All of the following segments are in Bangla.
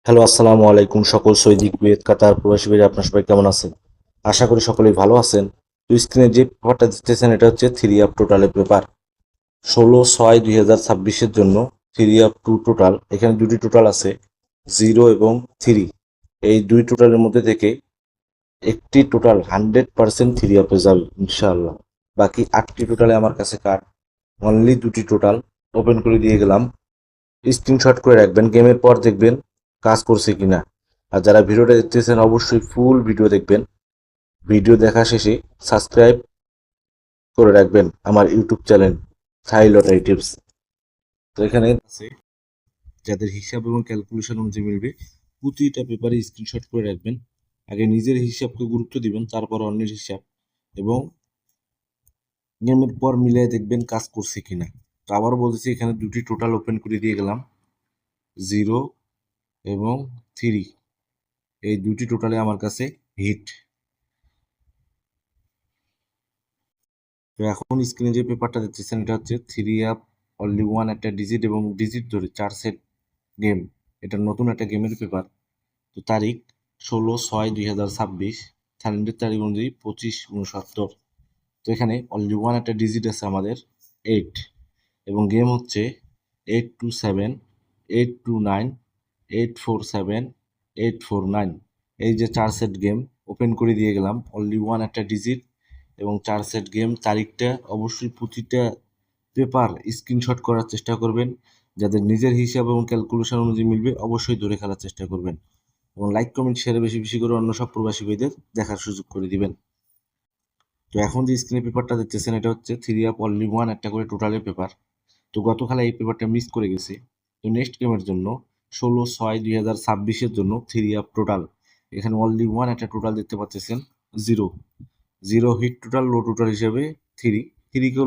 হ্যালো, আসসালামু আলাইকুম সকল সৈনিক কুয়েত কাতার প্রবাসী ভাইরা, আপনার সবাই কেমন আছেন? আশা করি সকলেই ভালো আছেন। তো স্ক্রিনে যে পেপারটা দিতেছেন এটা হচ্ছে থ্রি আপ টোটালের পেপার 16/6/2026 জন্য। থ্রি আপ টু টোটাল, এখানে দুটি টোটাল আছে, 0 এবং 3। এই দুই টোটালের মধ্যে থেকে একটি টোটাল 100% থ্রি আপে যাবে ইনশাআল্লাহ। বাকি 8টি টোটালে আমার কাছে কার্ড, অনলি দুটি টোটাল ওপেন করে দিয়ে গেলাম। স্ক্রিনশট করে রাখবেন, গেমের পর দেখবেন কাজ করছে কিনা। আর যারা ভিডিওটা দেখতেছেন অবশ্যই ফুল ভিডিও দেখবেন। ভিডিও দেখা শেষে সাবস্ক্রাইব করে রাখবেন আমার YouTube channel Sahil lottery tips. তো এখানে আছে যাদের হিসাব এবং ক্যালকুলেশন অনুযায়ী মিলবে, প্রতিটা পেপারে স্ক্রিনশট করে রাখবেন। আগে নিজের হিসাবকে গুরুত্ব দিবেন, তারপর অন্যের হিসাব, এবং গেমের পর মিলিয়ে দেখবেন কাজ করছে কিনা। তো আবার বলতেছি, এখানে দুটি টোটাল ওপেন করে দিয়ে গেলাম, 0 এবং 3। এই দুটি টোটালে আমার কাছে হিট। তো এখন স্ক্রিনে যে পেপারটা দেখতেছেন এটা হচ্ছে থ্রি আপ অনলি ওয়ান, একটা ডিজিট এবং ডিজিট ধরে 4 সেট গেম। এটা নতুন একটা গেমের পেপার। তো তারিখ 16/6/2026, ক্যালেন্ডার তারিখ অনুযায়ী 25/69। তো এখানে অনলি ওয়ান একটা ডিজিট আছে আমাদের 8, এবং গেম হচ্ছে 827, 829, 847, 849। এই যে 4 সেট গেম ওপেন করে দিয়ে গেলাম, অনলি ওয়ান একটা ডিজিট এবং 4 সেট গেম। তারিখটা অবশ্যই প্রতিটা পেপার স্ক্রিনশট করার চেষ্টা করবেন। যাদের নিজের হিসাব এবং ক্যালকুলেশন অনুযায়ী মিলবে অবশ্যই ধরে খেলার চেষ্টা করবেন, এবং লাইক কমেন্ট শেয়ারে বেশি বেশি করে অন্য সব প্রবাসী ভাইদের দেখার সুযোগ করে দিবেন। তো এখন যে স্ক্রিনে পেপারটা দেখতেছেন এটা হচ্ছে থ্রি আপ অনলি ওয়ান, একটা করে টোটালের পেপার। তো গত খেলা এই পেপারটা মিস করে গেছে। তো নেক্সট গেমের জন্য 16/6/2026 জন্য থ্রি আপ টোটাল, এখানে অনলি ওয়ান একটা টোটাল দেখতে পাচ্ছেন, 0 হিট টোটাল, লো টোটাল হিসেবে 3। থ্রিকেও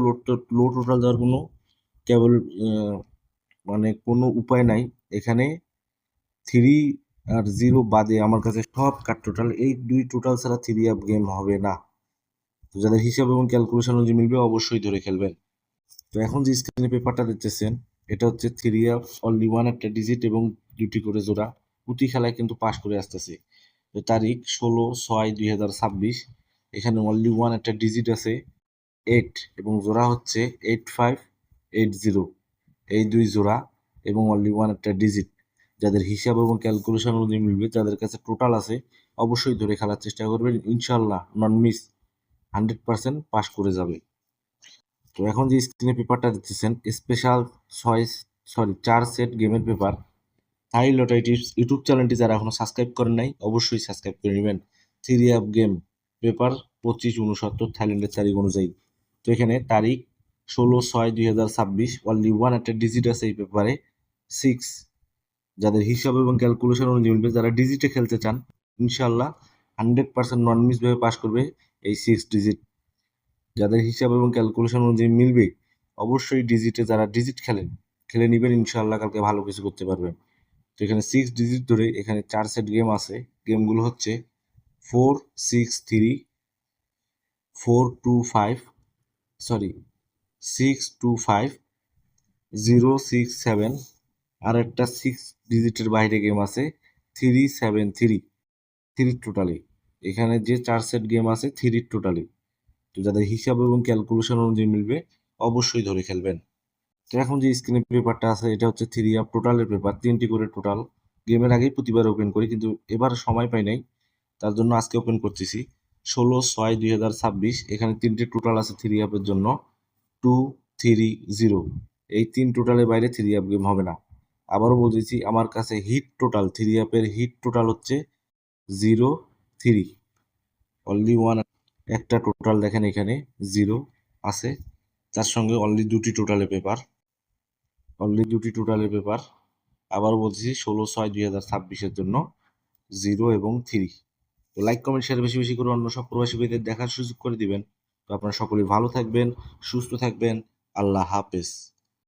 লো টোটাল দেওয়ার কোনো কেবল মানে কোনো উপায় নাই। এখানে 3 আর 0 বাদে আমার কাছে সব কার্ড টোটাল, এই দুই টোটাল ছাড়া থ্রি আপ গেম হবে না। তো যাদের হিসাব এবং ক্যালকুলেশন অনুযায়ী মিলবে অবশ্যই ধরে খেলবেন। তো এখন যে স্ক্রিনে পেপারটা দেখতেছেন এটা হচ্ছে থ্রি আপ অনলি ওয়ান একটা ডিজিট এবং দুটি করে জোড়া। প্রতি খেলায় কিন্তু পাস করে আসতেছে। তো তারিখ 16/6/2026, এখানে অনলি ওয়ান একটা ডিজিট আছে 8, এবং জোড়া হচ্ছে 8580। এই দুই জোড়া এবং অনলি ওয়ান একটা ডিজিট। যাদের হিসাব এবং ক্যালকুলেশন অনুযায়ী মিলবে, যাদের কাছে টোটাল আছে, অবশ্যই ধরে খেলার চেষ্টা করবেন, ইনশাল্লাহ নন মিস 100% পাস করে যাবে। তো এখন যে স্ক্রিনে পেপারটা দেখতেছেন স্পেশাল 4 সেট গেমের paper. Sahil lottery tips YouTube চ্যানেলটি যারা এখনো সাবস্ক্রাইব করেন নাই অবশ্যই সাবস্ক্রাইব করে নেবেন। থ্রি আপ গেম পেপার 25/69 থাইল্যান্ডের তারিখ অনুযায়ী। তো এখানে তারিখ 16/6/2026, অনলি ওয়ান একটা ডিজিট আছে এই পেপারে 6। যাদের হিসাব এবং ক্যালকুলেশন অনুযায়ী মিলবে, যারা ডিজিটে খেলতে চান, ইনশাল্লাহ 100% নন মিস ভাবে পাস করবে এই 6 ডিজিট। যাদের হিসাব এবং ক্যালকুলেশন অনুযায়ী মিলবে অবশ্যই ডিজিটে, যারা ডিজিট খেলেন খেলে নেবেন, ইনশাল্লাহ কালকে ভালো কিছু করতে পারবেন। তো এখানে 6 ডিজিট ধরে এখানে 4 সেট গেম আছে। গেমগুলো হচ্ছে 463, 425, সরি 625, 067। আর একটা 6 ডিজিটের বাইরে গেম আছে 373। থ্রি টোটালি, এখানে যে 4 সেট গেম আছে থ্রি টোটালি। তো যাদের হিসাব এবং ক্যালকুলেশন অনুযায়ী মিলবে অবশ্যই ধরে খেলবেন। তো এখন যে স্ক্রিনে পেপারটা আছে এটা হচ্ছে থ্রি আপ টোটালের পেপার, 3টি করে টোটাল। গেমের আগেই প্রতিবার ওপেন করি, কিন্তু এবার সময় পাই নাই, তার জন্য আজকে ওপেন করতেছি। 16/6/2026, এখানে 3টে টোটাল আছে থ্রি আপের জন্য, 230। এই 3 টোটালের বাইরে থ্রি আপ গেম হবে না। আবারও বলতেছি, আমার কাছে হিট টোটাল, থ্রি আপের হিট টোটাল হচ্ছে 0 3। অনলি ওয়ান একটা টোটাল দেখেন এখানে 0 আছে, তার সঙ্গে অনলি দুটি টোটালের পেপার। আবার বলছি 16/6/2026 জন্য 0 এবং 3। তো লাইক কমেন্ট শেয়ার বেশি বেশি করে অন্য সব প্রবাসী ভাইদের দেখার সুযোগ করে দিবেন। তো আপনারা সকলেই ভালো থাকবেন, সুস্থ থাকবেন। আল্লাহ হাফেজ।